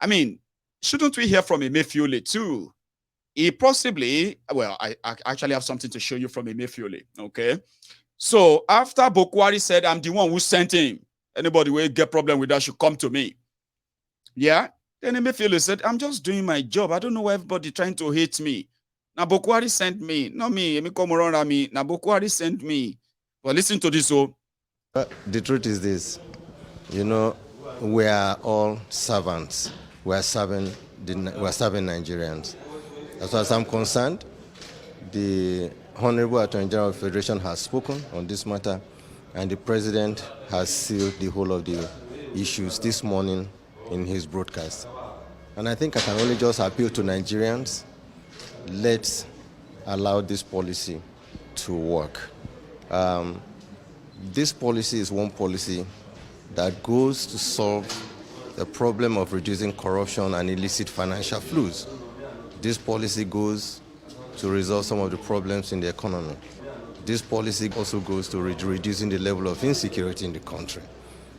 I mean, shouldn't we hear from Emefiole too? He possibly, well, I actually have something to show you from Emefiole, okay? So after Buhari said, I'm the one who sent him, anybody will get problem with that should come to me. Yeah? Then Emefiole said, I'm just doing my job. I don't know why everybody trying to hate me. Now Buhari sent me, not me. Now Buhari sent me. Well, listen to this. Oh. The truth is this, you know, we are all servants. We are serving Nigerians. As far as I'm concerned, the Honorable Attorney General of the Federation has spoken on this matter, and the President has sealed the whole of the issues this morning in his broadcast. And I think I can only just appeal to Nigerians, let's allow this policy to work. This policy is one policy that goes to solve the problem of reducing corruption and illicit financial flows. This policy goes to resolve some of the problems in the economy. This policy also goes to reducing the level of insecurity in the country.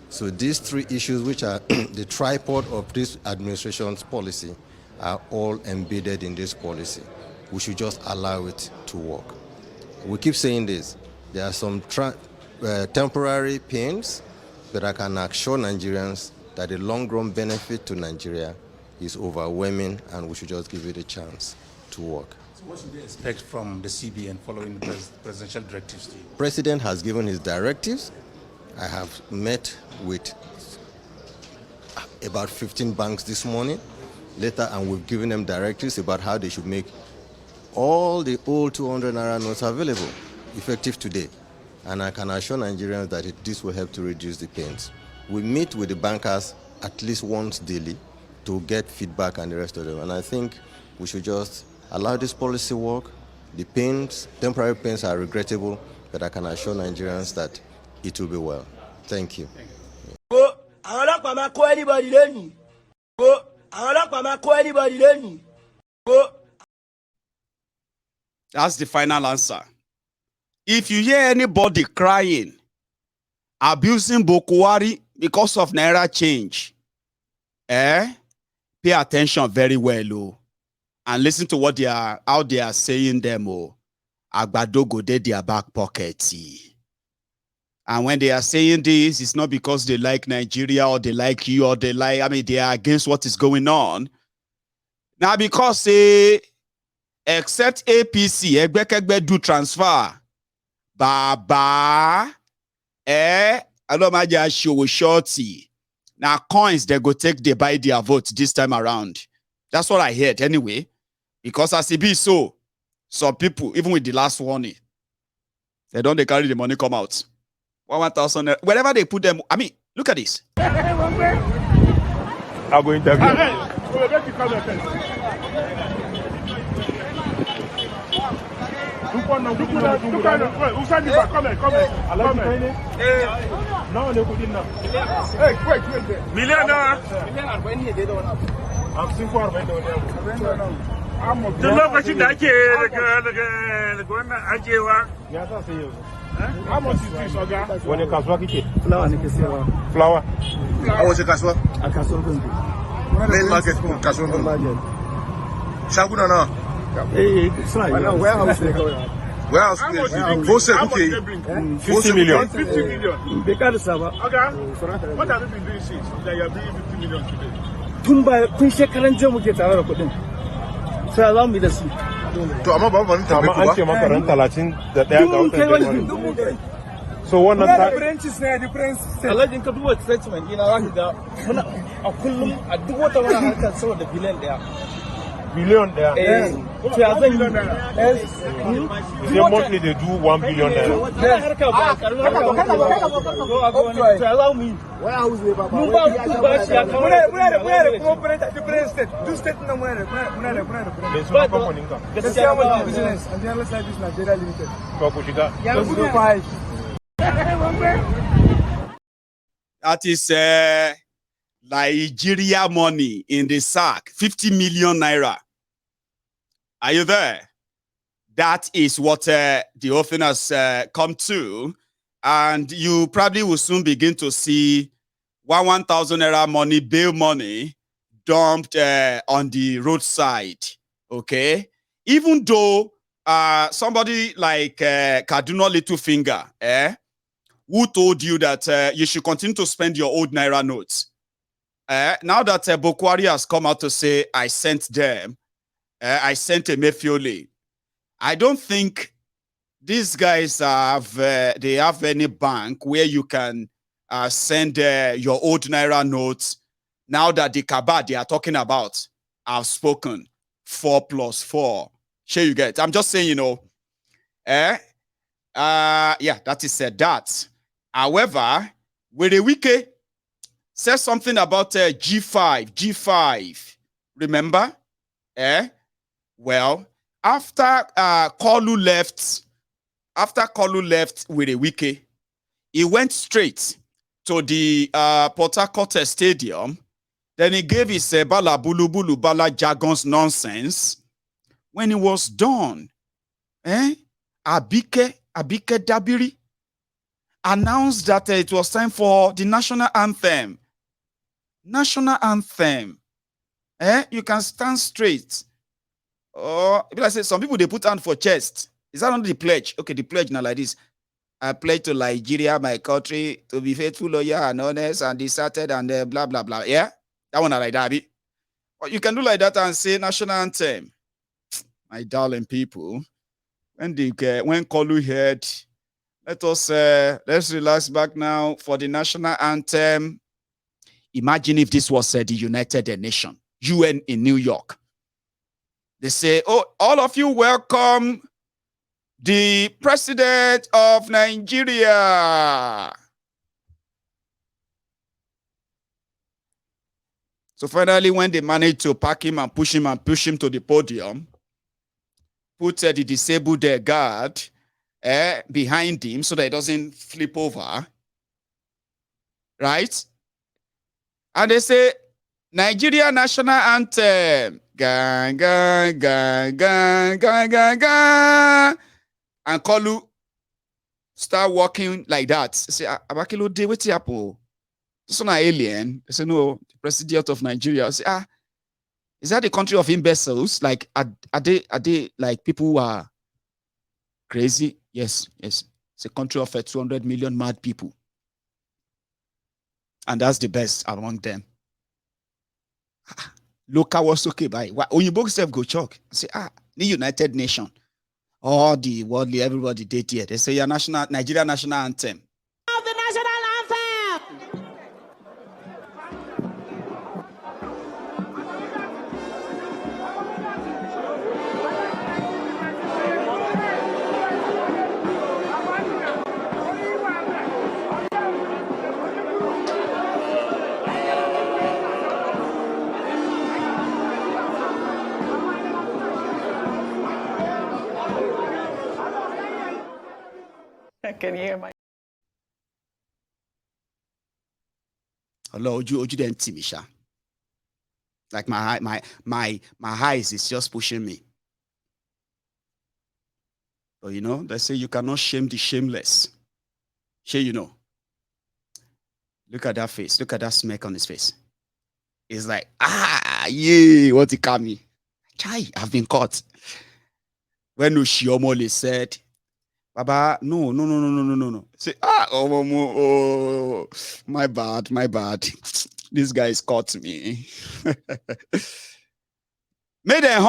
So these three issues, which are the tripod of this administration's policy, are all embedded in this policy. We should just allow it to work. We keep saying this. There are some temporary pains, but I can assure Nigerians that the long-run benefit to Nigeria is overwhelming, and we should just give it a chance to work. So what should we expect from the CBN following the presidential directives? The President has given his directives. I have met with about 15 banks this morning, later, and we've given them directives about how they should make all the old 200 naira notes available, effective today. And I can assure Nigerians that this will help to reduce the pains. We meet with the bankers at least once daily to get feedback and the rest of them. And I think we should just allow this policy work. The pains, temporary pains, are regrettable, but I can assure Nigerians that it will be well. Thank you. That's the final answer. If you hear anybody crying, abusing Buhari because of naira change, pay attention very well, and listen to what how they are saying them. Agbado go dey their back pocket. And when they are saying this, it's not because they like Nigeria or they like you or they are against what is going on. Now, because except APC, Egbekegbe do transfer. Baba, Alomaja show shorty. Now coins they go take, they buy their votes this time around. That's what I heard anyway. Because as it be so, some people, even with the last warning, they carry the money come out. 1,000, wherever they put them. I mean, look at this. I'll go interview. Tun lokacin da ake daga wannan ajewa ya sa sai yanzu. How much is this, Oga? Wani kasuwa kike? Flower ne ke sayarwa. Flower? A wace kasuwa? A kasuwar Gombe. Main market ko kasuwar Gombe? Shaguna nawa? Suna yi. Warehouse ne kawai. Warehouse ne. Wholesale kuke yi? 50 million. 50 million. Bai karisa ba. Oga, what have you been doing since that you are bringing 50 million today? Tun shekaran jiya muke tare da kuɗin. Sai za mu yi da su. To amma ba ban tambaye ku ba. Amma an ce maka ran 31 ga watan. So wannan ta branches ne difference. Alhaji ka duba statement ina za ka ga muna a kullum a duk wata wani harkar saboda biliyan daya. Biliyan daya. To ya zan yi. They monthly they do 1 billion naira. Harka ba karamin harka ba. To a ga wani to ya za mu yi. Waya house ne ba. Mun ba ku ba shi ya kawo. Muna da cooperate at different state. Duk state na muna da. Me suna kamfanin ka. Gaskiya mu business and the service Nigeria Limited. Ko ku shiga. Ya ku fa. That is Nigeria money in the sack, 50 million naira. Are you there? That is what the offering has come to. And you probably will soon begin to see 1,000 naira money, bail money, dumped on the roadside. Okay, even though somebody like Kaduna Littlefinger, who told you that you should continue to spend your old naira notes. Now that Buhari has come out to say, I sent them, I sent a Emefiole. I don't think these guys have they have any bank where you can send your old naira notes. Now that the Kabad they are talking about have spoken 4+4. Sure, you get. I'm just saying, you know, yeah, that is that. However, Werewike says something about G5. Remember? Well, after Kolu left Werewike, he went straight to the Port Harcourt Stadium. Then he gave his bala bulu bulu bala jargons nonsense. When he was done, Abike Dabiri announced that it was time for the national anthem. National anthem. You can stand straight. Or like I say, some people they put hand for chest. Is that not the pledge? Okay, the pledge now like this. I pledge to Nigeria, my country, to be faithful, loyal, and honest, and deserted, and blah blah blah. Yeah, that one I like that. But you can do like that and say national anthem. My darling people, when Kolu heard, let's relax back now for the national anthem. Imagine if this was the United Nations, UN in New York. They say, oh, all of you welcome the president of Nigeria. So finally, when they managed to pack him and push him to the podium, put the disabled guard behind him so that he doesn't flip over, right? And they say, Nigeria national anthem. Gang, gang, gang, gang, gang, gang, gang. And Kolu start walking like that. They say, Abakilo de what's happen? This one an alien. They say, no, the president of Nigeria. I say, is that the country of imbeciles? Like, are they like people who are crazy? Yes. It's a country of 200 million mad people. And that's the best among them. Local was okay by when you book self go chalk. Say, the United Nations, all the worldly, everybody did here. They say your Nigeria national anthem. The national anthem. Can you hear my? Hello, Oju didn't see me, Sha. Like my eyes is just pushing me. But you know, they say you cannot shame the shameless. Sure, you know. Look at that face. Look at that smirk on his face. It's like, yeah, what he call me? Chai, I've been caught. When Oshiomole said, Baba, no. Say, oh, my bad. This guy's caught me. Made them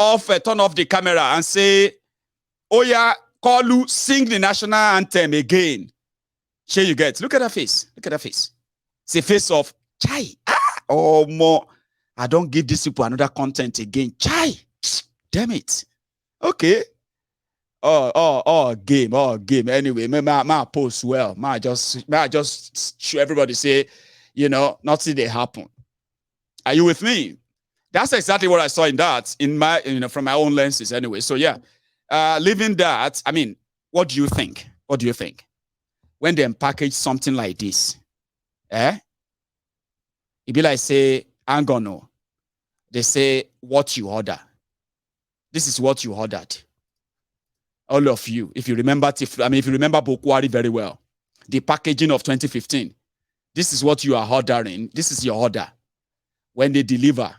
off, turn off the camera and say, oh yeah, Kolu, sing the national anthem again. Here you get. Look at that face. It's a face of chai. More. I don't give these people another content again. Chai. Damn it. Okay. Game. Anyway, my post well. I just show everybody say, you know, nothing they happen. Are you with me? That's exactly what I saw in that, in my, you know, from my own lenses anyway. So yeah, leaving that, I mean, what do you think? When they package something like this, it'd be like say, I'm gonna. They say what you order. This is what you ordered. All of you, if you remember Buhari very well, the packaging of 2015, this is what you are ordering. This is your order. when they deliver,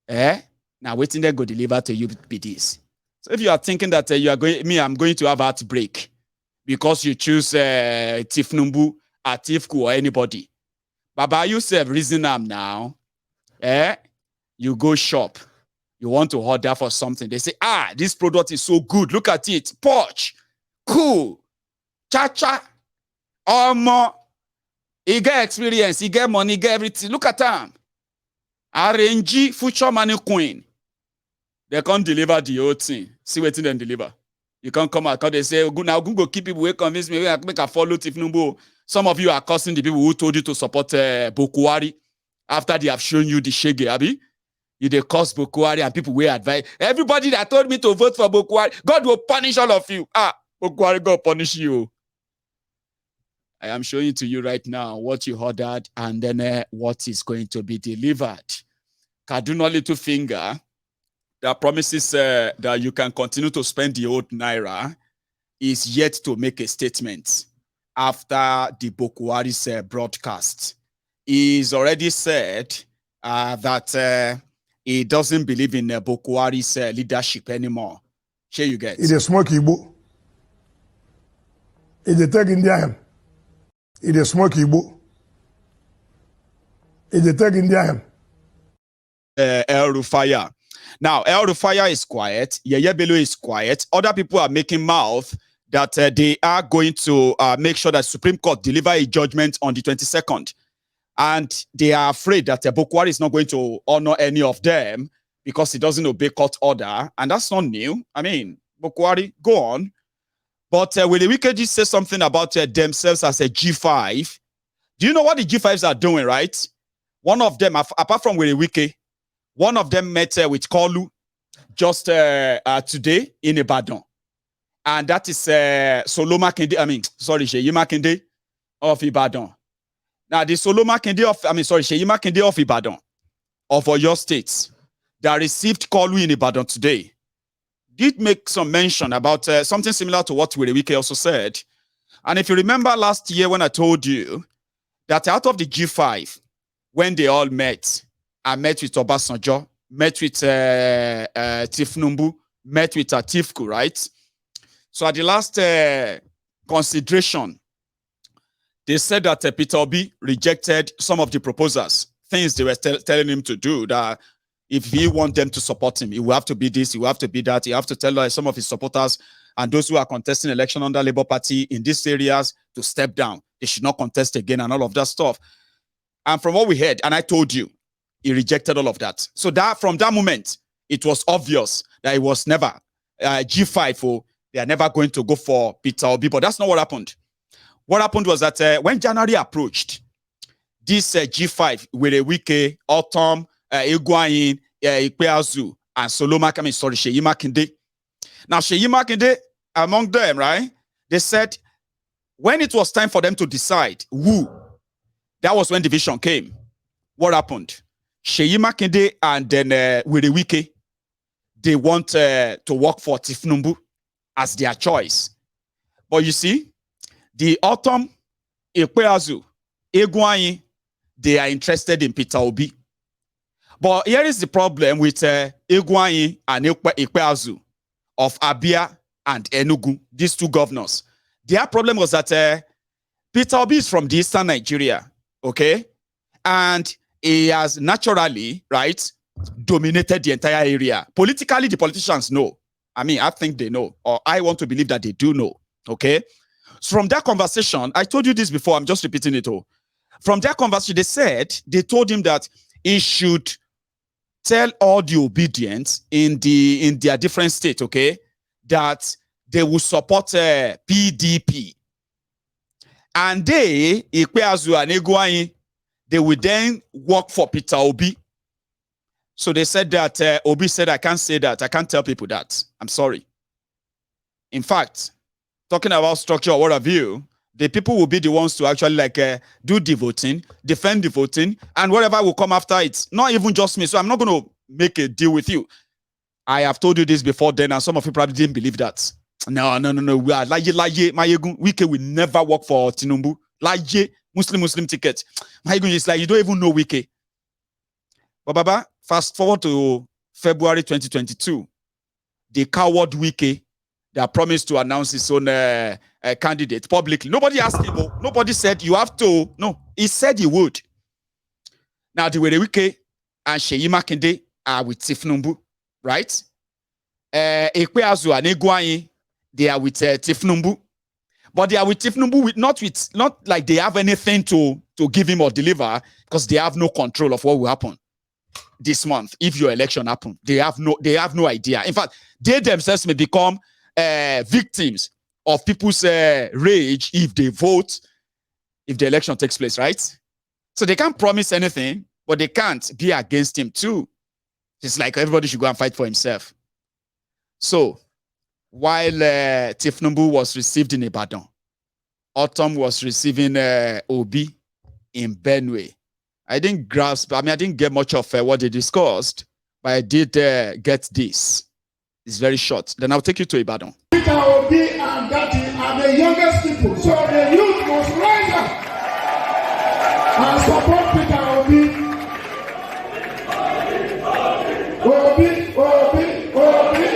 now waiting they go deliver to you be this. So if you are thinking that I'm going to have heartbreak because you choose Tinubu, Atiku, or anybody, Baba, you say reason am now, you go shop, you want to order for something. They say, this product is so good. Look at it, Poch, cool, cha-cha, more. He get experience, he get money, he get everything. Look at them. RNG, future money queen. They can't deliver the whole thing. See what they deliver. You can't come out because they say, now Google keep people who convince me, make a follow Tinubu. Some of you are cursing the people who told you to support Buhari after they have shown you the shege, Abi. You they curse Buhari and people will advise. Everybody that told me to vote for Buhari, God will punish all of you. Buhari, God punish you. I am showing to you right now what you ordered and then what is going to be delivered. Kaduna Little Finger that promises that you can continue to spend the old naira is yet to make a statement after the Buhari's broadcast. He's already said that he doesn't believe in Buhari's leadership anymore. Here you get. It's a smoke Igbo. It's a tag Indian. It's a smoke Igbo. It's a tag Indian. El Rufaya. Now, El Rufaya is quiet. Yeye Bello is quiet. Other people are making mouth that they are going to make sure that Supreme Court deliver a judgment on the 22nd. And they are afraid that Buhari is not going to honor any of them because he doesn't obey court order. And that's not new. I mean, Buhari, go on. But will the Wikeji say something about themselves as a G5? Do you know what the G5s are doing, right? One of them, apart from Willie Wike, one of them met with Kolu just today in Ibadan. And that is Seyi Makinde of Ibadan. Now, the Seyi Makinde of Ibadan, of Oyo State, that received Kolu in Ibadan today, did make some mention about something similar to what Willie Wike also said. And if you remember last year when I told you that out of the G5, when they all met, I met with Obasanjo, met with Tinubu, met with Atiku, right? So at the last consideration, they said that Peter Obi rejected some of the proposals, things they were telling him to do, that if he wants them to support him, he will have to be this, he will have to be that, he have to tell some of his supporters and those who are contesting election under Labour Party in these areas to step down. They should not contest again and all of that stuff. And from what we heard, and I told you, he rejected all of that. So that from that moment, it was obvious that it was never G5, they are never going to go for Peter Obi, but that's not what happened. What happened was that when January approached, this G5 with a Wike, Autumn, Iguain, Ikpeazu, and Seyi Makinde. Now, Seyi Makinde, among them, right? They said when it was time for them to decide who, that was when division came. What happened? Seyi Makinde and then Willie Wike, they want to work for Tinubu as their choice. But you see, the Autumn, Ikpeazu, Iguain, they are interested in Peter Obi. But here is the problem with Iguain and Ikpeazu of Abia and Enugu, these two governors. Their problem was that Peter Obi is from the eastern Nigeria, okay? And he has naturally, right, dominated the entire area. Politically, the politicians know. I mean, I think they know, or I want to believe that they do know, okay? So from that conversation, I told you this before, I'm just repeating it all. From that conversation, they told him that he should tell all the obedience in their different states, okay, that they will support PDP. And they, Ikpeazu and Iguain, they will then work for Peter Obi. So they said that Obi said, I can't say that. I can't tell people that. I'm sorry. In fact, talking about structure or what have you, the people will be the ones to actually do the voting, defend the voting, and whatever will come after it. Not even just me. So I'm not going to make a deal with you. I have told you this before then, and some of you probably didn't believe that. No. We are Wike will never work for Tinubu. Muslim ticket. My goodness, it's like you don't even know Wike. But Baba, fast forward to February 2022, the coward Wike that promised to announce his own candidate publicly. Nobody asked him. Nobody said you have to. No, he said he would. Now the way Wike and Seyi Makinde are with Tinubu, right? Ekweazu and Eguanyi, they are with Tinubu. But they are with Tinubu not like they have anything to give him or deliver, because they have no control of what will happen this month if your election happen. They have no idea. In fact, they themselves may become victims of people's rage if they vote, if the election takes place, right? So they can't promise anything, but they can't be against him too. It's like everybody should go and fight for himself. So while Tinubu was received in Ibadan, Autumn was receiving Obi in Benue. I didn't get much of what they discussed, but I did get this. It's very short. Then I'll take you to Ibadan. Peter Obi and Daddy are the youngest people, so the youth must rise up and support Peter Obi. Obi, Obi, Obi, Obi, Obi,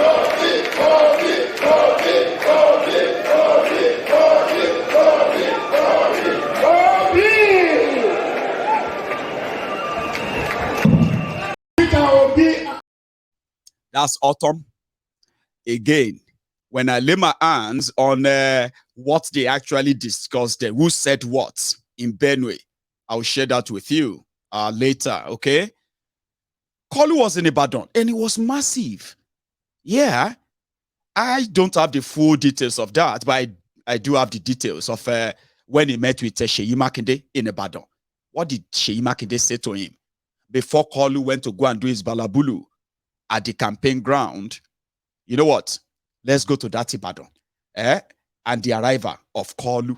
Obi, Obi, Obi, Obi, That's Autumn. Again, when I lay my hands on what they actually discussed there, who said what in Benue, I'll share that with you later, okay? Kolu was in Ibadan, and it was massive. Yeah, I don't have the full details of that, but I do have the details of when he met with Seyi Makinde in Ibadan. What did Seyi Makinde say to him before Kolu went to go and do his balabulu at the campaign ground? You know what? Let's go to that Ibadan. And the arrival of Kolu.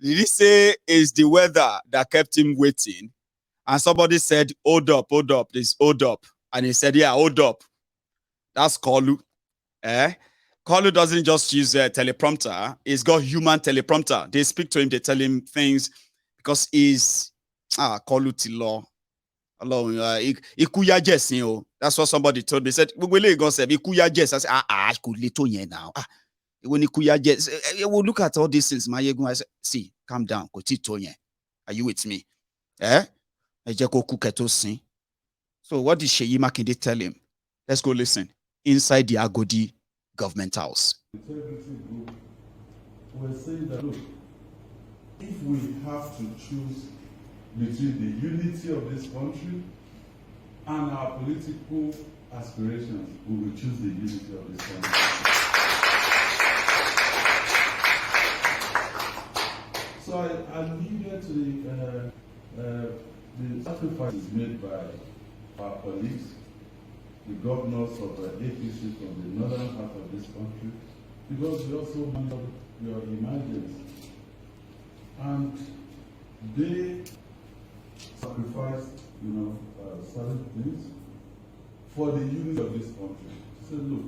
Did he say it's the weather that kept him waiting? And somebody said, hold up, this hold up. And he said, yeah, hold up. That's Kolu. Kolu doesn't just use a teleprompter. He's got human teleprompter. They speak to him, they tell him things because he's Kolu Tilo. Ikuya Jessin. That's what somebody told me. He said, we will go say Ikuya Jess. I said, I could little here now. When Ikuya Jess, we'll look at all these things. I said, see, calm down. Are you with me? So what did Seyi Makinde tell him? Let's go listen. Inside the Agodi government house. We're saying that, look, if we have to choose between the unity of this country and our political aspirations, we will choose the unity of this country. So I alluded to the sacrifices made by our colleagues, the governors of the APC from the northern part of this country, because we also monitor your emergence. And they sacrificed, certain things for the unity of this country. Say, look,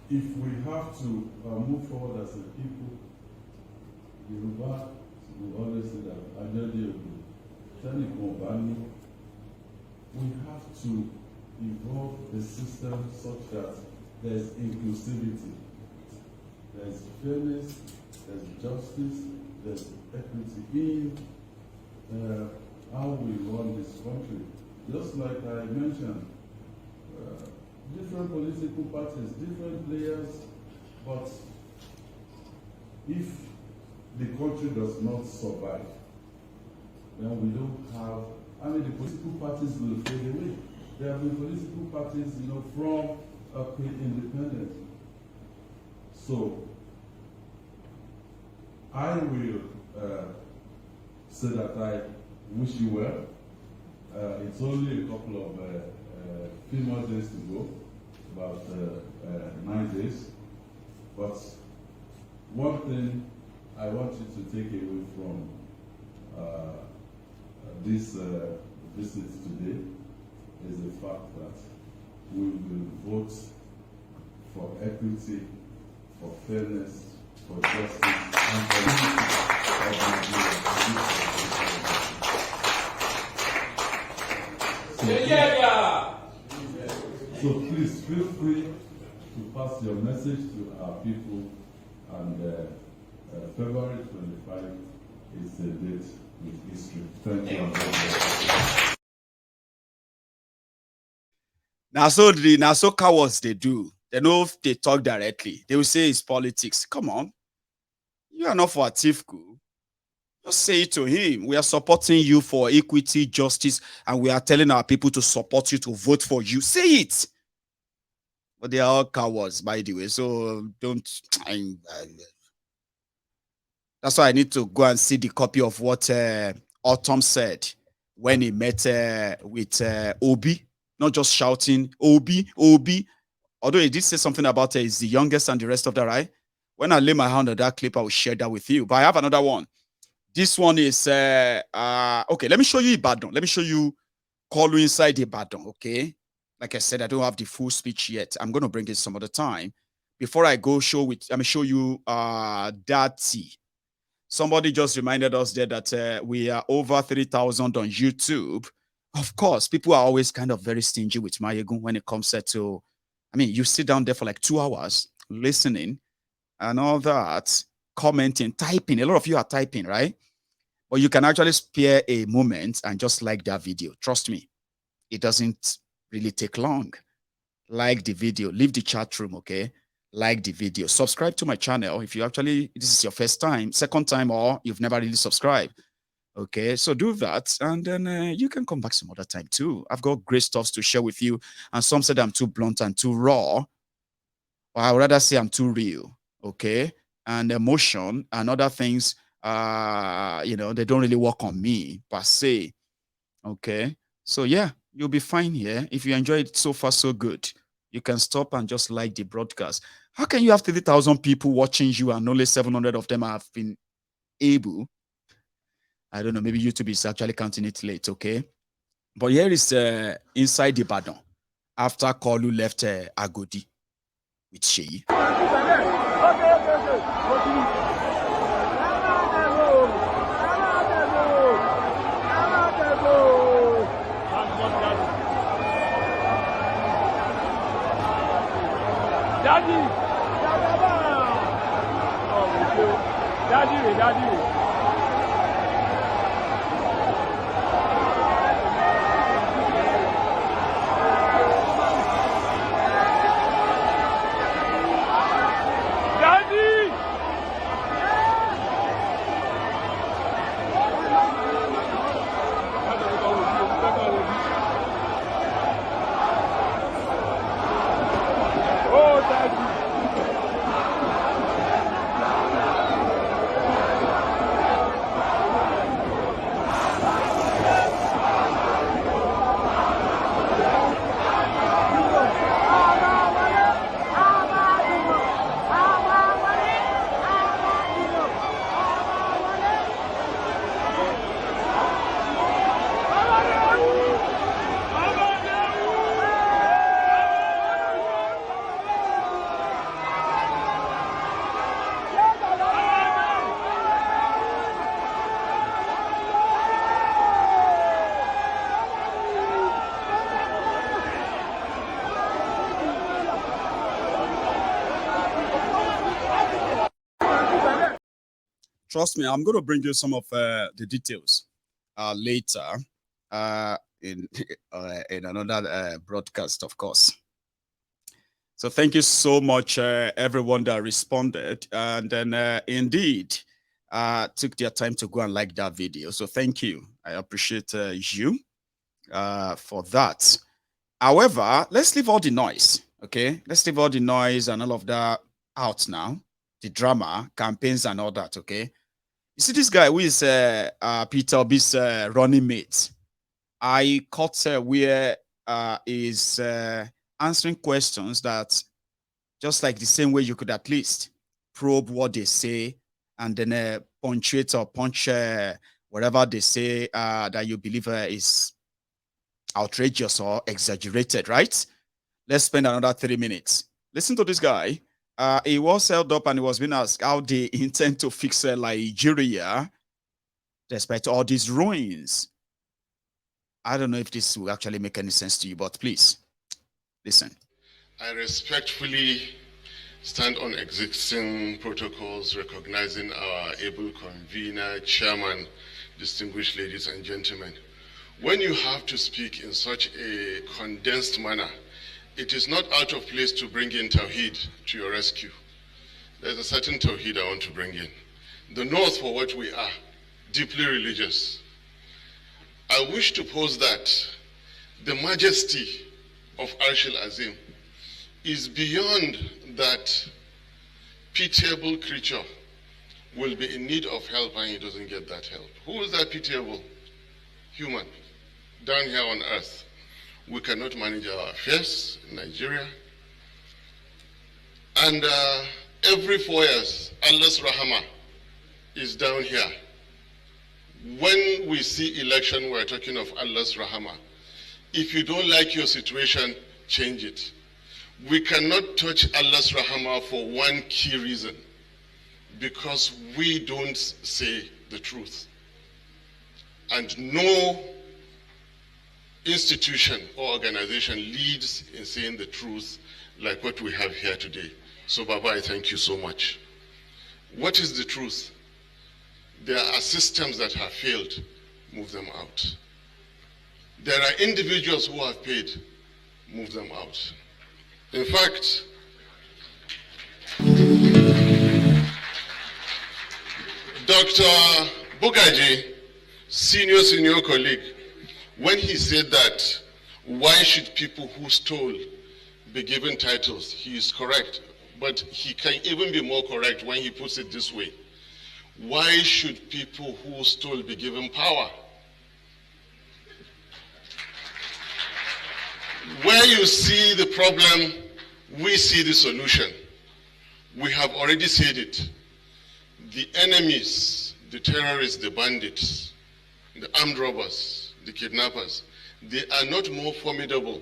if we have to move forward as a people, Yoruba will always say that we have to evolve the system such that there's inclusivity, there's fairness, there's justice, there's equity in how we run this country. Just like I mentioned, different political parties, different players, but if the country does not survive, then we don't have, the political parties will fade away. There have been political parties, from pre-independence. So, I will say that I wish you well. It's only a couple of few more days to go, about 9 days. But one thing I want you to take away from this visit today is the fact that we will vote for equity, for fairness, for justice, and for unity of Nigeria. So please feel free to pass your message to our people, and February 25 is a date with history. Thank you. Now so cowards they do. They know if they talk directly. They will say it's politics. Come on. You are not for Atiku. Just say it to him. We are supporting you for equity, justice, and we are telling our people to support you, to vote for you. Say it. But they are all cowards, by the way. So don't. That's why I need to go and see the copy of what Autumn said when he met with Obi. Not just shouting, Obi, Obi. Although he did say something about he's the youngest and the rest of that, right? When I lay my hand on that clip, I will share that with you. But I have another one. This one is, okay, let me show you Ibadan. Let me show you Kolu inside Ibadan, okay? Like I said, I don't have the full speech yet. I'm going to bring it some other time. Before I go show you Dati. Somebody just reminded us there that we are over 3,000 on YouTube. Of course, people are always kind of very stingy with Mayegun when it comes to, you sit down there for like 2 hours listening and all that, commenting, typing. A lot of you are typing, right? But you can actually spare a moment and just like that video. Trust me, it doesn't really take long. Like the video, leave the chat room, okay? Like the video. Subscribe to my channel if you actually, this is your first time, second time, or you've never really subscribed. Okay, so do that, and then you can come back some other time too. I've got great stuff to share with you, and some said I'm too blunt and too raw, or I would rather say I'm too real, okay? And emotion and other things, they don't really work on me, per se, okay? So yeah, you'll be fine here. If you enjoyed it so far, so good. You can stop and just like the broadcast. How can you have 30,000 people watching you and only 700 of them have been able? I don't know, maybe YouTube is actually counting it late, okay? But here is inside Ibadan after Kolu left Agodi with Sheyi. Daddy. Oh, daddy. Trust me, I'm going to bring you some of the details later in another broadcast, of course. So thank you so much, everyone that responded. And then indeed, took their time to go and like that video. So thank you. I appreciate you for that. However, let's leave all the noise, okay? Let's leave all the noise and all of that out now. The drama, campaigns and all that, okay? You see this guy who is Peter Obi's running mate. I caught where is answering questions that just like the same way you could at least probe what they say and then punctuate or punch whatever they say that you believe is outrageous or exaggerated, right? Let's spend another 3 minutes. Listen to this guy. He was held up and he was being asked how they intend to fix Nigeria despite all these ruins. I don't know if this will actually make any sense to you, but please, listen. I respectfully stand on existing protocols, recognizing our able convener, chairman, distinguished ladies and gentlemen. When you have to speak in such a condensed manner, it is not out of place to bring in Tawheed to your rescue. There's a certain Tawheed I want to bring in. The North, for what we are, deeply religious. I wish to pose that the majesty of Arshil Azim is beyond that pitiable creature will be in need of help and he doesn't get that help. Who is that pitiable? Human, down here on earth. We cannot manage our affairs in Nigeria. And every 4 years, Allah's Rahama is down here. When we see election, we're talking of Allah's Rahama. If you don't like your situation, change it. We cannot touch Allah's Rahama for one key reason, because we don't say the truth. And no institution or organization leads in saying the truth like what we have here today. So Baba, I thank you so much. What is the truth? There are systems that have failed. Move them out. There are individuals who have paid. Move them out. In fact, Dr. Bugaji, senior colleague, when he said that, why should people who stole be given titles? He is correct, but he can even be more correct when he puts it this way. Why should people who stole be given power? Where you see the problem, we see the solution. We have already said it. The enemies, the terrorists, the bandits, the armed robbers, the kidnappers, they are not more formidable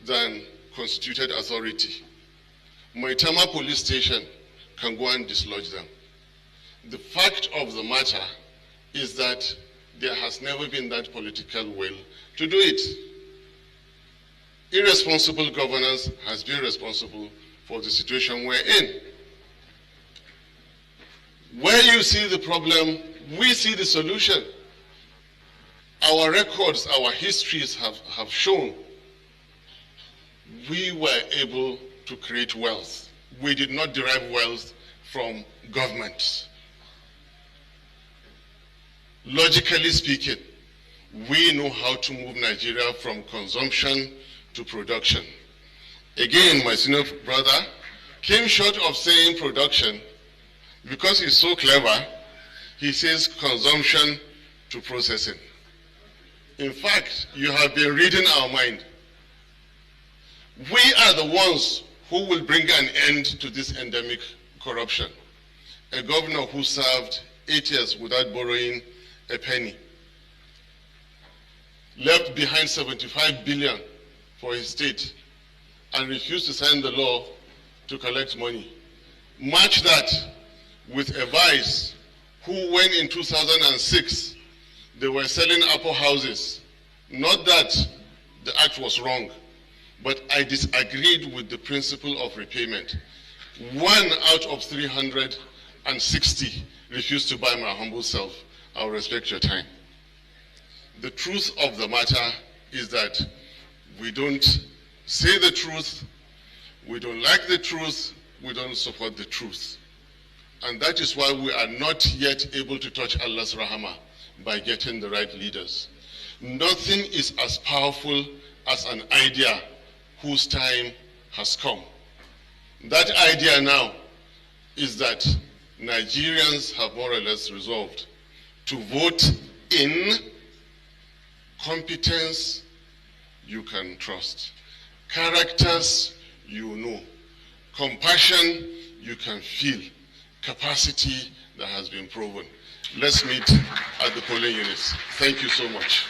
than constituted authority. Maitama police station can go and dislodge them. The fact of the matter is that there has never been that political will to do it. Irresponsible governance has been responsible for the situation we're in. Where you see the problem, we see the solution. Our records, our histories have shown we were able to create wealth. We did not derive wealth from government. Logically speaking, we know how to move Nigeria from consumption to production. Again, my senior brother came short of saying production because he's so clever. He says consumption to processing. In fact, you have been reading our mind. We are the ones who will bring an end to this endemic corruption. A governor who served 8 years without borrowing a penny, left behind 75 billion for his state, and refused to sign the law to collect money. Match that with a vice who, when in 2006, they were selling Apple houses. Not that the act was wrong, but I disagreed with the principle of repayment. 1 out of 300 and 60 refuse to buy my humble self, I'll respect your time. The truth of the matter is that we don't say the truth, we don't like the truth, we don't support the truth. And that is why we are not yet able to touch Allah's rahmah by getting the right leaders. Nothing is as powerful as an idea whose time has come. That idea now is that Nigerians have more or less resolved to vote in competence you can trust, characters you know, compassion you can feel, capacity that has been proven. Let's meet at the polling units. Thank you so much.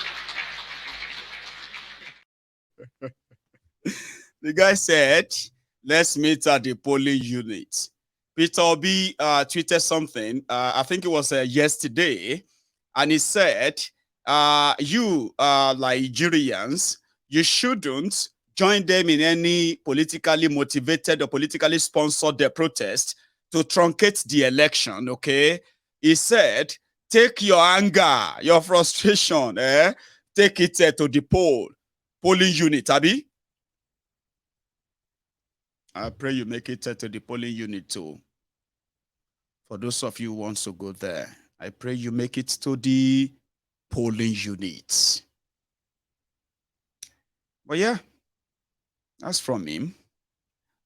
The guy said, let's meet at the polling unit. Peter Obi tweeted something, I think it was yesterday, and he said, you Nigerians, you shouldn't join them in any politically motivated or politically sponsored protest to truncate the election, okay? He said, take your anger, your frustration, take it to the polling unit, Abi. I pray you make it to the polling unit too. For those of you who want to go there, I pray you make it to the polling unit. But yeah, that's from him.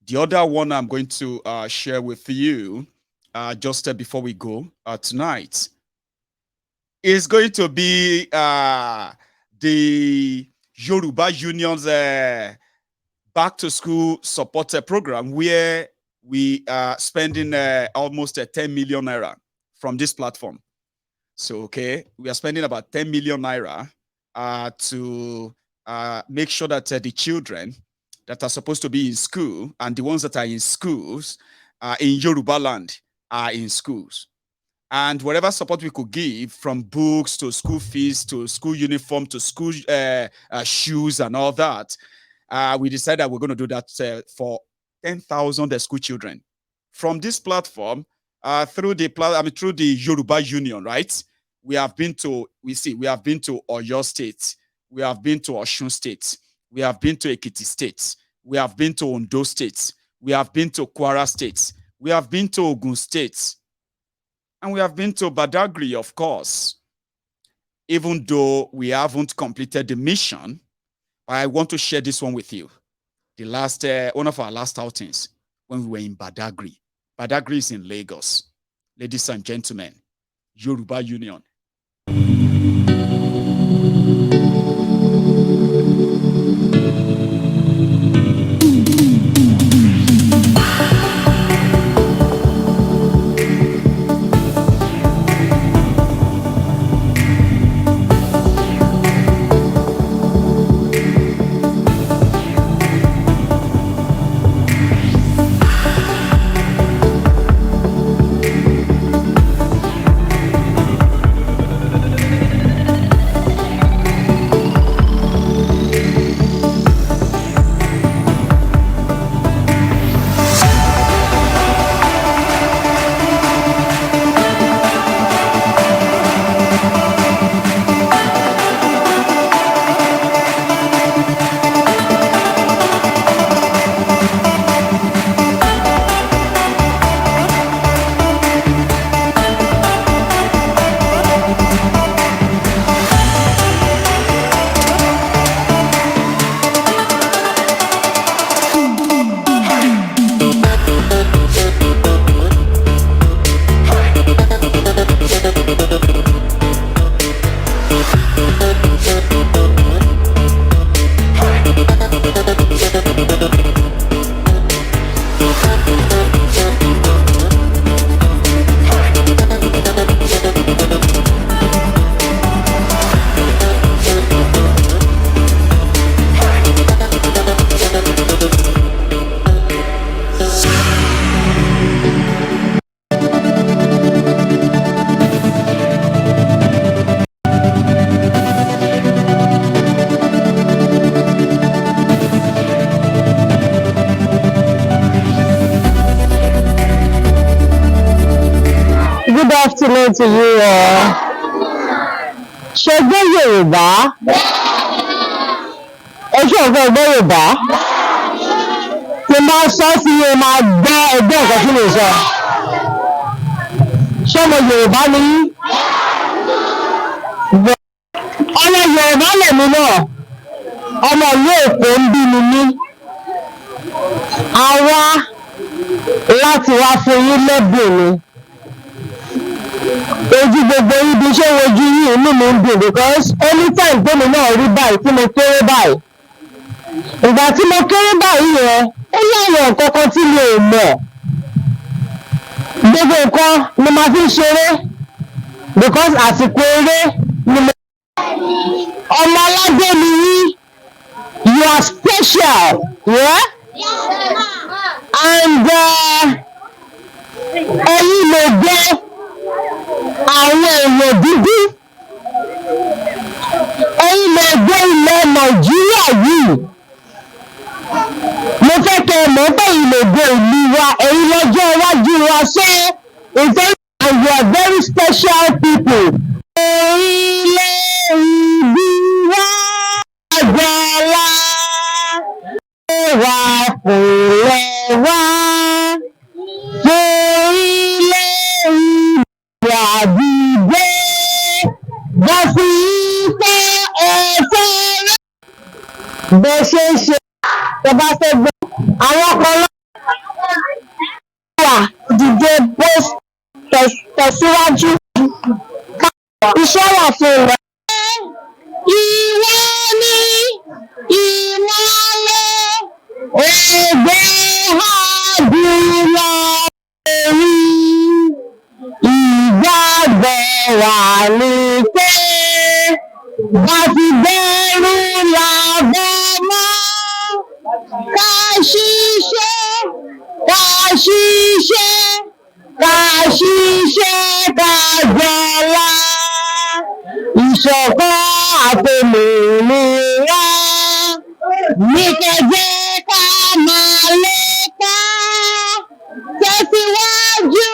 The other one I'm going to share with you just before we go tonight is going to be the Yoruba Union's back to school support program, where we are spending almost 10 million naira from this platform. So, okay, we are spending about 10 million naira to make sure that the children that are supposed to be in school and the ones that are in schools in Yoruba land are in schools. And whatever support we could give, from books to school fees to school uniform to school shoes and all that, we decided that we're going to do that for 10,000 school children from this platform through the Yoruba Union, right? We have been to Oyo State, we have been to Osun State, we have been to Ekiti State, we have been to Ondo State, we have been to Kwara State, we have been to Ogun State, and we have been to Badagry, of course. Even though we haven't completed the mission, I want to share this one with you. The last one of our last outings when we were in Badagry. Badagry is in Lagos. Ladies and gentlemen, Yoruba Union. afternoon to you all. Ṣẹgbẹ́ Yorùbá. Ẹjọ́ ọ̀fẹ́ ẹgbẹ́ Yorùbá. Tí máa sọ sí yóò máa gbọ́ ẹgbẹ́ nǹkan tí mo sọ. Ṣé ọmọ Yorùbá ni yín? Ọmọ Yorùbá lèmi náà. Ọmọ ìlú Èkó ń bí mi ní. A wá láti wá fún yín lẹ́bùn ni. Ojú gbogbo ibi ṣé wojú yìí inú mi ń dùn because anytime tómi náà rí báyìí tí mo kéré báyìí. Ìgbà tí mo kéré báyìí yẹn, ó láwọn nǹkan kan tí mi ò mọ̀. Gbogbo nǹkan ni màá fi ṣeré because àsìkò eré ni mo. Ọmọ aládé ni yín, you are special, yeah? And ẹ̀yin lè gbé àwọn èèyàn dúdú, ẹ̀yin lè gbé ilẹ̀ Nàìjíríà yìí. Mo fẹ́ kẹ́ ẹ mọ̀ pé ẹ̀yin lè gbé ìlú wa, ẹ̀yin lọ́jọ́ iwájú wa ṣé ìfẹ́ and you are very special people. Orílẹ̀ ìlú wa àgbàlá wà fúnlẹ̀ wá. Orílẹ̀ ìlú àdìgbé bọ́ sí ìfẹ́ ẹ̀fẹ́ rẹ̀. Bẹ́ẹ̀ ṣe ń ṣe tó bá fẹ́ gbọ́ àwọn kan lọ́wọ́ dìde bó tẹ̀síwájú iṣẹ́ wà fún rẹ̀. Ìwọ ni ìmọ́lẹ̀ ògbé àdúrà orí ìgbàgbọ́ wà ní pé bá ti bẹ̀rù làbọ̀ mọ́. Ká ṣiṣẹ́, ká ṣiṣẹ́, ká ṣiṣẹ́, ká jọlá. Ìṣọ̀kan àtòmìnira ní kẹjẹ ká máa lépa. Tẹ̀síwájú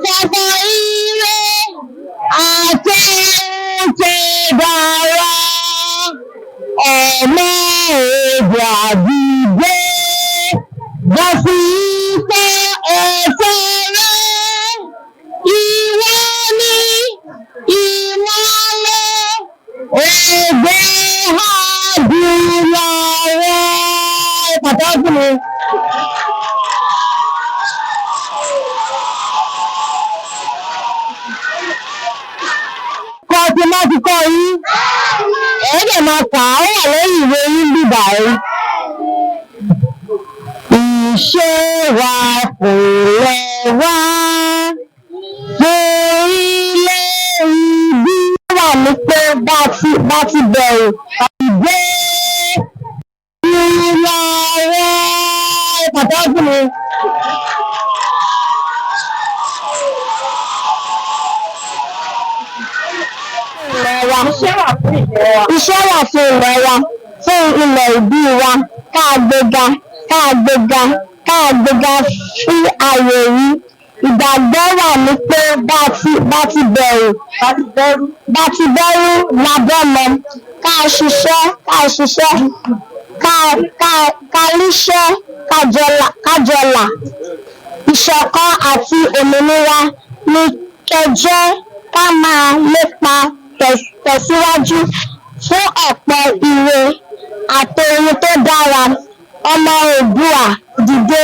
fọ̀fọ̀ ire àti oúnjẹ dára. Ọmọ èdè àdìgbé bọ́ sí ìfẹ́ ẹ̀fẹ́ rẹ̀. Ìwọ ni ìmọ́lẹ̀ ògbé àdúrà rẹ̀. Pàtàkì mi. Kọ́ ti má ti kọ́ yín. Ẹ̀ẹ́dẹ̀ máa kà á wà lẹ́yìn ìwé yín bíbà yìí. Ìṣe wa fúnlẹ̀ wá. Orílẹ̀ ìlú wà ní pé bá ti bẹ̀rù ìgbé ìlà rẹ̀. Pàtàkì mi. Iṣẹ́ wà fún ilẹ̀ wa, fún ilẹ̀ ìbí wa, ká gbéga sí ààyè yìí. Ìgbàgbọ́ wà ní pé bá ti bẹ̀rù lábọ́ mọ́. Ká ṣiṣẹ́, ká ríṣẹ́, ká jọlà. Ìṣọ̀kan àti òmìnira ní kẹjẹ ká máa lépa tẹ̀síwájú fún ọ̀pọ̀ ire àtòhun tó dára. Ọmọ Oòduà dìde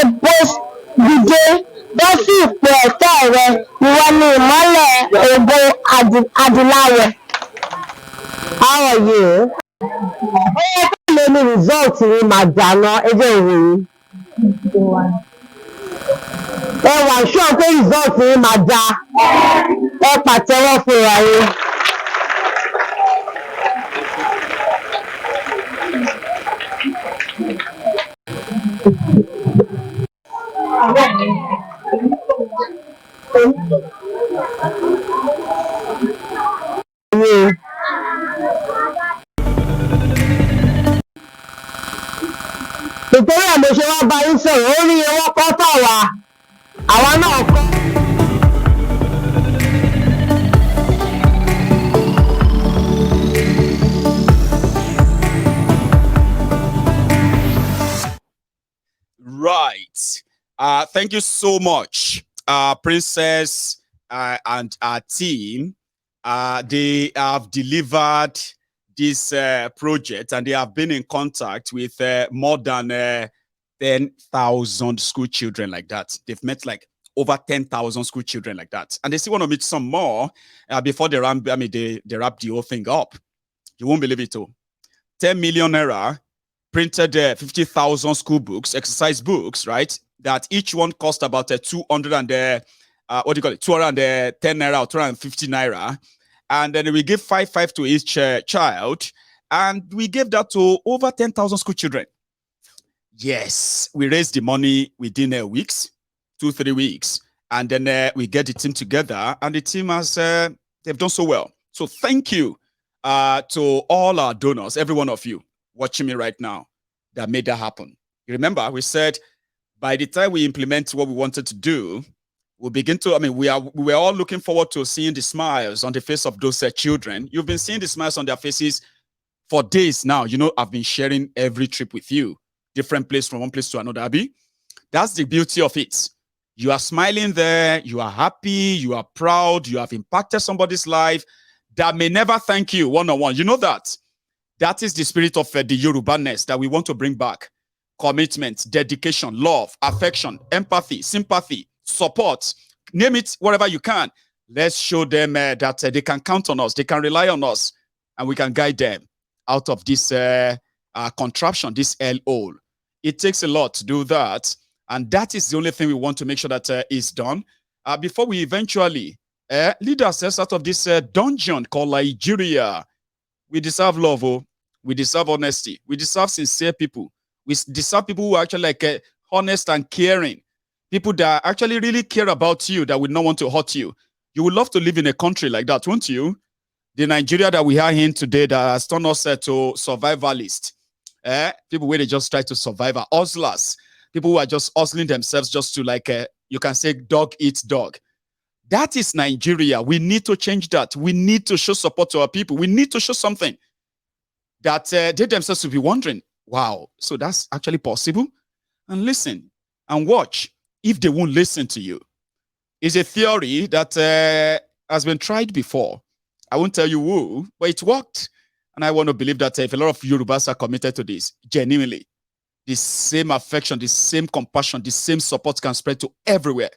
bọ́ sí ipò ẹ̀tọ́ rẹ. Ìwọ ni ìmọ́lẹ̀ ògo adúláwọ̀. How are you? Ó yẹ ká lè ní result rí màá dáná ẹjọ́ ìròyìn. Ẹ wà ṣọ́ pé result rí màá dá. Ẹ pàtẹ́wọ́ fúnra yín. Nítorí àmọ́ ṣe wá bá yín sọ̀rọ̀, ó rí ewọ́ kọ́ tà wá, àwa náà kọ́. Thank you so much, Princess and our team. They have delivered this project, and they have been in contact with more than 10,000 school children like that. They've met like over 10,000 school children like that. And they still want to meet some more before they wrap the whole thing up. You won't believe it, too. 10 million naira printed 50,000 school books, exercise books, right? That each one cost about 200 and 210 naira or 250 naira. And then we give 5 to each child. And we gave that to over 10,000 school children. Yes, we raised the money within weeks, 2-3 weeks. And then we get the team together. And the team has, they've done so well. So thank you to all our donors, every one of you watching me right now that made that happen. You remember, we said by the time we implement what we wanted to do, we'll begin to, we're all looking forward to seeing the smiles on the face of those children. You've been seeing the smiles on their faces for days now. You know, I've been sharing every trip with you, different place from one place to another, Abi. That's the beauty of it. You are smiling there, you are happy, you are proud, you have impacted somebody's life that may never thank you one-on-one. You know that. That is the spirit of the Yoruba-ness that we want to bring back. Commitment, dedication, love, affection, empathy, sympathy, support, name it whatever you can. Let's show them that they can count on us, they can rely on us, and we can guide them out of this contraption, this hellhole. It takes a lot to do that, and that is the only thing we want to make sure that is done before we eventually lead ourselves out of this dungeon called Nigeria. We deserve love, we deserve honesty, we deserve sincere people, we deserve people who are actually like honest and caring, people that actually really care about you, that would not want to hurt you. You would love to live in a country like that, won't you? The Nigeria that we are in today that has turned us to survivalists, people where they just try to survive, are hustlers, people who are just hustling themselves just to like, you can say dog eats dog. That is Nigeria. We need to change that. We need to show support to our people. We need to show something that they themselves will be wondering, wow, so that's actually possible? And listen and watch if they won't listen to you. It's a theory that has been tried before. I won't tell you who, but it worked. And I want to believe that if a lot of Yorubas are committed to this, genuinely, the same affection, the same compassion, the same support can spread to everywhere.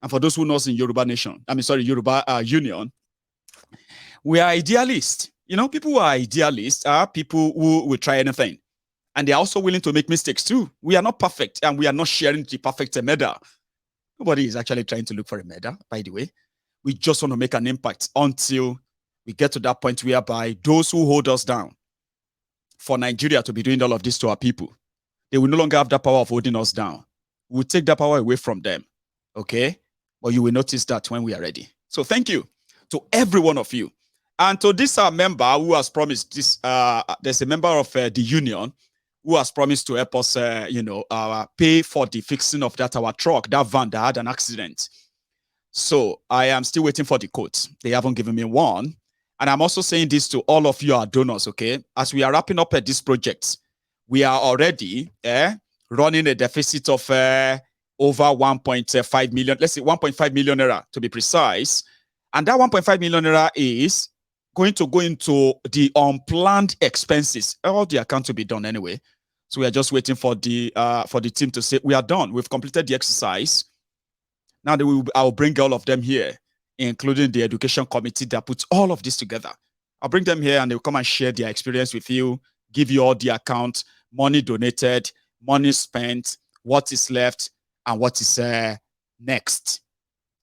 And for those who know us in Yoruba Union, we are idealists. You know, people who are idealists are people who will try anything. And they're also willing to make mistakes too. We are not perfect, and we are not sharing the perfect medal. Nobody is actually trying to look for a medal, by the way. We just want to make an impact until we get to that point whereby those who hold us down, for Nigeria to be doing all of this to our people, they will no longer have that power of holding us down. We'll take that power away from them. Okay? But you will notice that when we are ready. So thank you to every one of you. And to this member who has promised this, there's a member of the union who has promised to help us, pay for the fixing of that our truck, that van that had an accident. So I am still waiting for the quote. They haven't given me one. And I'm also saying this to all of you, our donors, okay? As we are wrapping up this project, we are already running a deficit of over 1.5 million, let's say 1.5 million naira to be precise. And that 1.5 million naira is going to go into the unplanned expenses. All the account will be done anyway. So we are just waiting for the team to say, we are done. We've completed the exercise. Now I will bring all of them here, including the education committee that puts all of this together. I'll bring them here and they'll come and share their experience with you, give you all the account, money donated, money spent, what is left, and what is next.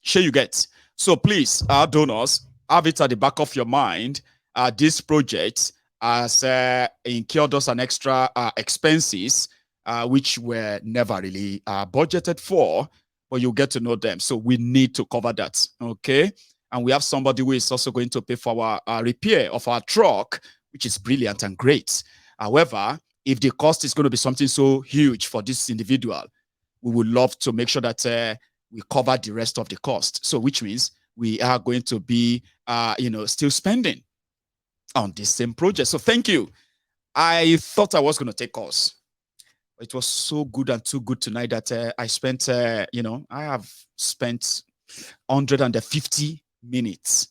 Sure you get. So please, our donors, have it at the back of your mind. This project has incurred us an extra expenses, which were never really budgeted for, but you'll get to know them. So we need to cover that, okay? And we have somebody who is also going to pay for our repair of our truck, which is brilliant and great. However, if the cost is going to be something so huge for this individual, we would love to make sure that we cover the rest of the cost. So which means we are going to be, still spending on this same project. So thank you. I thought I was going to take calls, It was so good and too good tonight that I spent, I have spent 150 minutes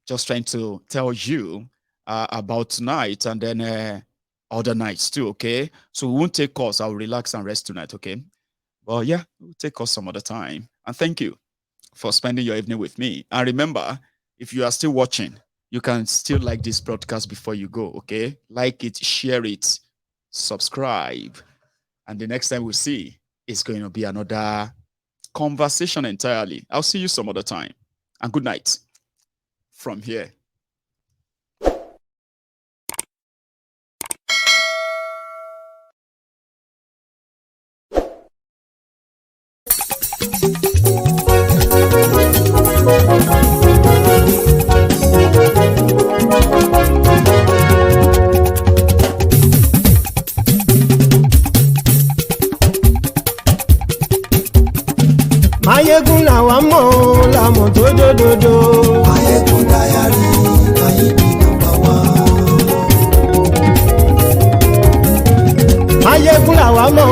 just trying to tell you about tonight and then other nights too, okay? So we won't take calls. I'll relax and rest tonight, okay? Well, yeah, we'll take calls some other time. And thank you for spending your evening with me. And remember, if you are still watching, you can still like this broadcast before you go, okay? Like it, share it, subscribe. And the next time we see, it's going to be another conversation entirely. I'll see you some other time. And good night from here. Mayegun làwa mọ̀ làmọ̀ tó dòdòdò. Mayegun Diary Nayibi #1. Mayegun làwa mọ̀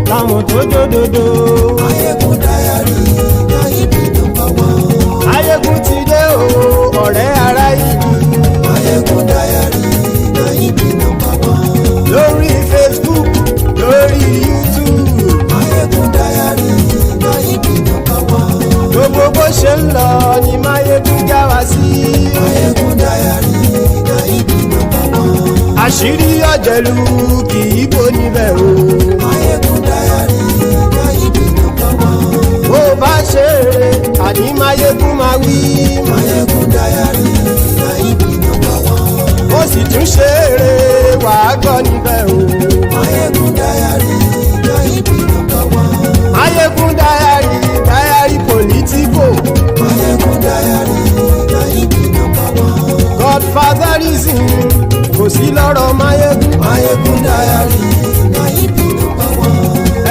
làmọ̀ tó dòdòdò. Mayegun Diary Nayibi #1. Mayegun ti dé o ọ̀rẹ́ ara ìlú. Mayegun Diary Nayibi #1. Lórí Facebook lórí YouTube. Mayegun Diary Nayibi #1. Gbogbo bó ṣe ń lọ ni Mayegun já wa sí. Mayegun Diary Nayibi #1. Àṣírí ọ̀jẹ̀lú kì í bò níbẹ̀ o. Mayegun Diary Nayibi #1. Bó bá ṣe eré àní Mayegun máa wí. Mayegun Diary Nayibi #1. Ó sì tún ṣe eré wàá gbọ́ níbẹ̀ o. Mayegun Diary Nayibi #1. Mayegun Diary politico. Mayegun Diary Nayibi #1. Godfatherism kò sí lọ́rọ̀ Mayegun. Mayegun Diary Nayibi #1.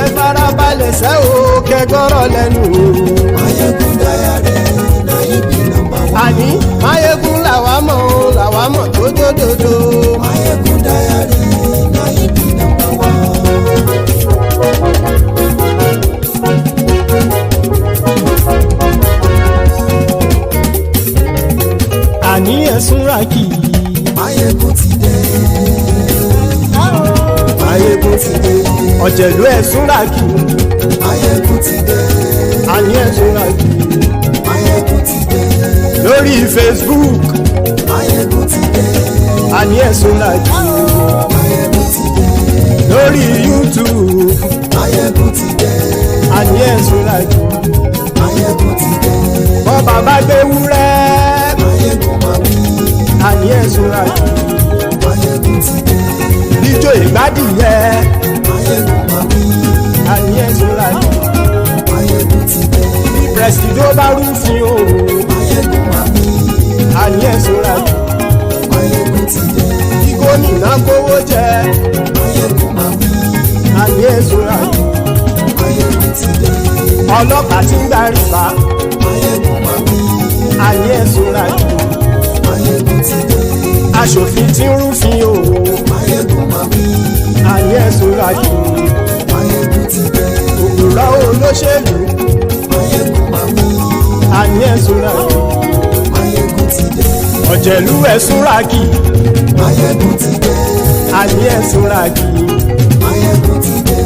Ẹ farabalẹ̀ sẹ́ o kẹgọ́rọ̀ lẹ́nu o. Mayegun Diary Nayibi #1. Àní Mayegun làwa mọ̀ tó dòdòdò. Mayegun Diary Nayibi #1. Àní ẹ̀sùn ràkì. Mayegun ti dé. Mayegun ti dé. Ọ̀jẹ̀lú ẹ̀sùn ràkì. Mayegun ti dé. Àní ẹ̀sùn ràkì. Mayegun ti dé. Lórí Facebook. Mayegun ti dé. Àní ẹ̀sùn ràkì. Mayegun ti dé. Lórí YouTube. Mayegun ti dé. Àní ẹ̀sùn ràkì. Mayegun ti dé. Bọ́ bàbá gbé wúrẹ́. Mayegun máa wí. Àní ẹ̀sùn ràkì. Mayegun ti dé. Níjó ìgbádìyẹ. Mayegun máa wí. Àní ẹ̀sùn ràkì. Mayegun ti dé. Bí pẹ̀sìdó bá rúfin o. Mayegun máa wí. Àní ẹ̀sùn ràkì. Mayegun ti dé. Bí gómìnà kówó jẹ. Mayegun máa wí. Àní ẹ̀sùn ràkì. Mayegun ti dé. Ọlọ́pàá tí ń gba rìbá. Mayegun máa wí. Àní ẹ̀sùn ràkì. Mayegun ti dé. Aṣòfin tí ń rúfin o. Mayegun máa wí. Àní ẹ̀sùn ràkì. Mayegun ti dé. Òpùrọ́ olóṣèlú. Mayegun máa wí. Àní ẹ̀sùn ràkì. Mayegun ti dé. Ọ̀jẹ̀lú ẹ̀sùn ràkì. Mayegun ti dé. Àní ẹ̀sùn ràkì. Mayegun ti dé.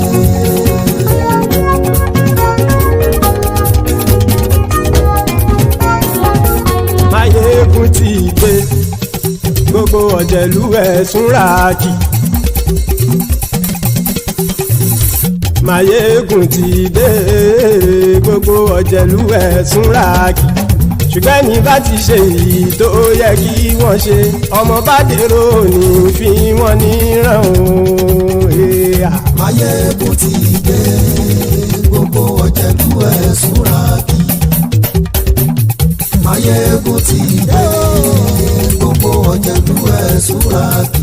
Mayegun ti dé. Gbogbo ọ̀jẹ̀lú ẹ̀sùn ràkì. Mayegun ti dé. Gbogbo ọ̀jẹ̀lú ẹ̀sùn ràkì. Ṣùgbọ́n ní bá ti ṣe èyí tó yẹ kí wọ́n ṣe, ọmọ bá dèrò ní fi wọ́n níran o. Mayegun ti dé. Gbogbo ọ̀jẹ̀lú ẹ̀sùn ràkì. Mayegun ti dé. Gbogbo ọ̀jẹ̀lú ẹ̀sùn ràkì.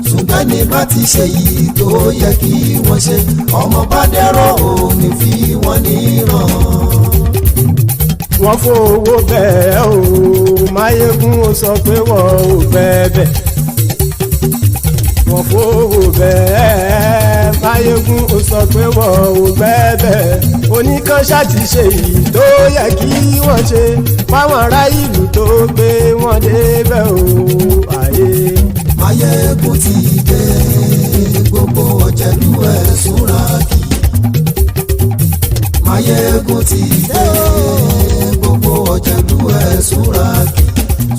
Ṣùgbọ́n ní bá ti ṣe èyí tó yẹ kí wọ́n ṣe, ọmọ bá dèrò ní fi wọ́n níran. Wọ́n fowó bẹ́ẹ̀ o. Mayegun ó sọ pé wọ́n ò bẹ́ẹ̀ bẹ́ẹ̀. wọ́n fowó bẹ́ẹ̀ Máyégún ó sọ pé wọ́n ò gbẹ́bẹ̀ oníkan ṣáàtì ṣe èyí tó yẹ kí wọ́n ṣe fáwọn ará ìlú tó gbé wọn débẹ̀ o ayé. Máyégún ti dé gbogbo ọ̀jẹ̀lú ẹ̀ súnra kì. Máyégún ti dé gbogbo ọ̀jẹ̀lú ẹ̀ súnra kì.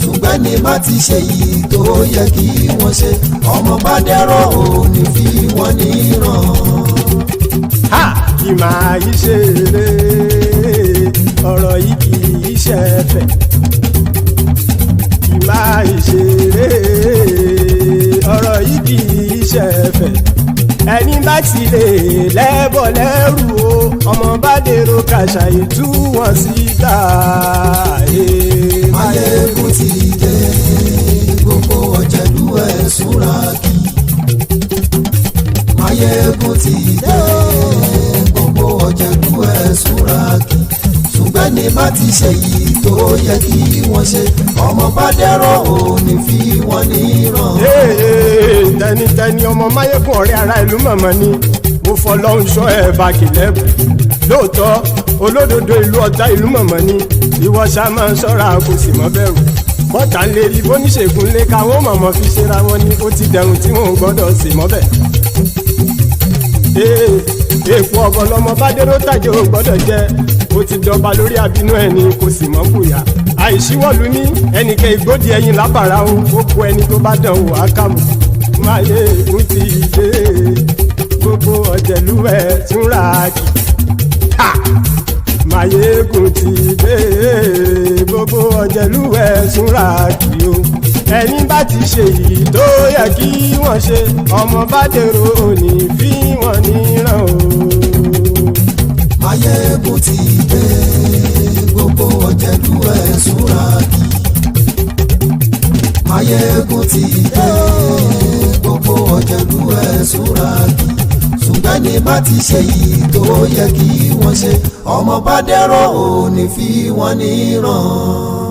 Ṣùgbọ́n ní má ti ṣe yìí tó yẹ kí wọ́n ṣe ọmọ bá dẹ́rọ̀ ò ní fi wọ́n níran. Ha! Kì máa yí ṣeré ọ̀rọ̀ yìí kì í ṣẹ̀fẹ̀. Kì máa yí ṣeré ọ̀rọ̀ yìí kì í ṣẹ̀fẹ̀. Ẹni bá ti lè lẹ́bọ̀ lẹ́rù o ọmọ bá dèrò kàṣàyè tú wọn síta. Máyégún ti dé gbogbo ọ̀jẹ̀lú ẹ̀ súnra kì. Máyégún ti dé gbogbo ọ̀jẹ̀lú ẹ̀ súnra kì. Ṣùgbọ́n ní má ti ṣe yìí tó yẹ kí wọ́n ṣe ọmọ bá dẹ́rọ̀ ò ní fi wọ́n níran. Tẹnitẹni ọmọ Máyégún ọ̀rẹ́ ara ìlú mọ̀mọ́ ni mo fọlọ́hún ṣọ́ ẹ̀ bá kìlẹ́bù lóòótọ́ olódodo ìlú ọ̀tá ìlú mọ̀mọ́ ni ìwọ ṣá máa ń ṣọ́ra kò sì mọ́ bẹ̀rù bọ́tà ń lè rí bóníṣègùn lé káwọn mọ̀mọ́ fi ṣera wọn ni ó ti dẹrùn tí wọn ò gbọ́dọ̀ sì mọ́ bẹ̀. Èèpo ọ̀bọ lọmọ bá dérò tàjẹ́ ò gbọ́dọ̀ jẹ́ ó ti dọba lórí àbínú ẹni kò sì mọ́ bùyà àìsíwọ́lu ní ẹnìkẹ́ ìgbódì ẹyin lábàrá o ó kó ẹni tó bá dán o àkàmù. Máyégún ti dé gbogbo ọ̀jẹ̀lú ẹ̀ túnra kì. Máyégún ti dé gbogbo ọ̀jẹ̀lú ẹ̀ túnra kì o ẹni bá ti ṣe yìí tó yẹ kí wọ́n ṣe ọmọ bá dèrò òní fi wọ́n níran o. Máyégún ti dé gbogbo ọ̀jẹ̀lú ẹ̀ súnra kì. Máyégún ti dé gbogbo ọ̀jẹ̀lú ẹ̀ súnra kì. Ṣùgbọ́n ní má ti ṣe yìí tó yẹ kí wọ́n ṣe ọmọ bá dẹ́rọ̀ ò ní fi wọ́n níran.